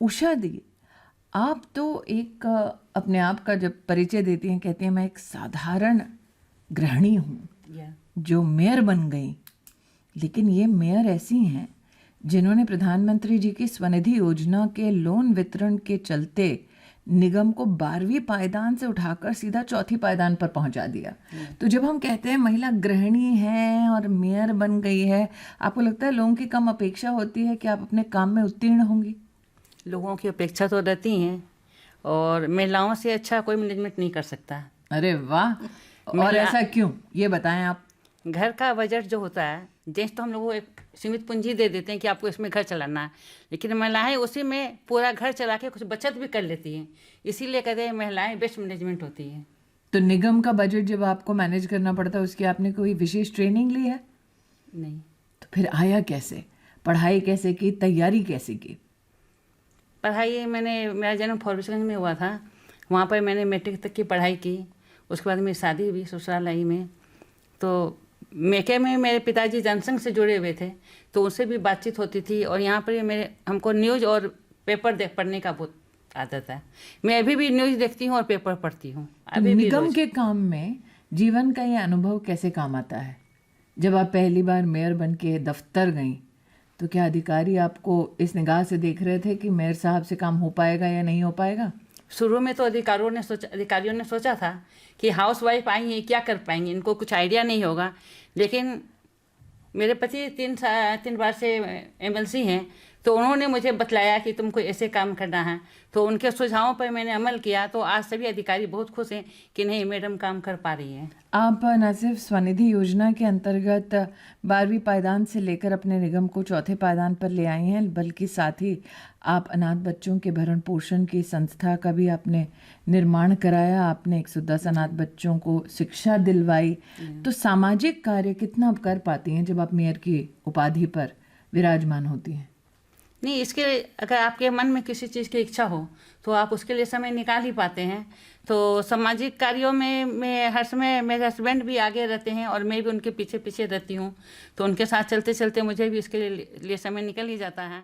उषा दी, आप तो एक अपने आप का जब परिचय देती हैं, कहती हैं मैं एक साधारण गृहिणी हूँ जो मेयर बन गई, लेकिन ये मेयर ऐसी हैं जिन्होंने प्रधानमंत्री जी की स्वनिधि योजना के लोन वितरण के चलते निगम को 12वीं पायदान से उठाकर सीधा चौथी पायदान पर पहुंचा दिया। तो जब हम कहते हैं महिला गृहिणी है और मेयर बन गई है, आपको लगता है लोगों की कम अपेक्षा होती है कि आप अपने काम में उत्तीर्ण होंगी? लोगों की अपेक्षा तो रहती हैं, और महिलाओं से अच्छा कोई मैनेजमेंट नहीं कर सकता। अरे वाह! और ऐसा क्यों, ये बताएं आप। घर का बजट जो होता है, जेंट्स तो हम लोगों को एक सीमित पूंजी दे देते हैं कि आपको इसमें घर चलाना है, लेकिन महिलाएं उसी में पूरा घर चला के कुछ बचत भी कर लेती हैं। इसीलिए कहते हैं महिलाएं बेस्ट मैनेजमेंट होती हैं। तो निगम का बजट जब आपको मैनेज करना पड़ता है, उसकी आपने कोई विशेष ट्रेनिंग ली है? नहीं। तो फिर आया कैसे? पढ़ाई कैसे की, तैयारी कैसे की? पढ़ाई मेरा जन्म फॉरबिसगंज में हुआ था, वहाँ पर मैंने मैट्रिक तक की पढ़ाई की। उसके बाद मेरी शादी हुई ससुराल में। तो मेके में मेरे पिताजी जनसंघ से जुड़े हुए थे, तो उनसे भी बातचीत होती थी, और यहाँ पर हमको न्यूज़ और पेपर पढ़ने का बहुत आदत है। मैं अभी भी न्यूज़ देखती हूँ और पेपर पढ़ती हूँ। अभी निगम के काम में जीवन का ये अनुभव कैसे काम आता है? जब आप पहली बार मेयर बन के दफ्तर गई, तो क्या अधिकारी आपको इस निगाह से देख रहे थे कि मेयर साहब से काम हो पाएगा या नहीं हो पाएगा? शुरू में तो अधिकारियों ने सोचा था कि हाउसवाइफ आई हैं, क्या कर पाएंगी, इनको कुछ आइडिया नहीं होगा। लेकिन मेरे पति 3 बार से एमएलसी हैं, तो उन्होंने मुझे बतलाया कि तुमको ऐसे काम करना है, तो उनके सुझावों पर मैंने अमल किया। तो आज सभी अधिकारी बहुत खुश हैं कि नहीं, मैडम काम कर पा रही हैं। आप न सिर्फ स्वनिधि योजना के अंतर्गत 12वीं पायदान से लेकर अपने निगम को चौथे पायदान पर ले आई हैं, बल्कि साथ ही आप अनाथ बच्चों के भरण पोषण की संस्था का भी आपने निर्माण कराया। आपने 110 अनाथ बच्चों को शिक्षा दिलवाई। तो सामाजिक कार्य कितना आप कर पाती हैं जब आप मेयर की उपाधि पर विराजमान होती हैं? नहीं, इसके अगर आपके मन में किसी चीज़ की इच्छा हो तो आप उसके लिए समय निकाल ही पाते हैं। तो सामाजिक कार्यों में मैं हर समय, मेरे हस्बैंड भी आगे रहते हैं और मैं भी उनके पीछे पीछे रहती हूँ, तो उनके साथ चलते चलते मुझे भी इसके लिए समय निकल ही जाता है।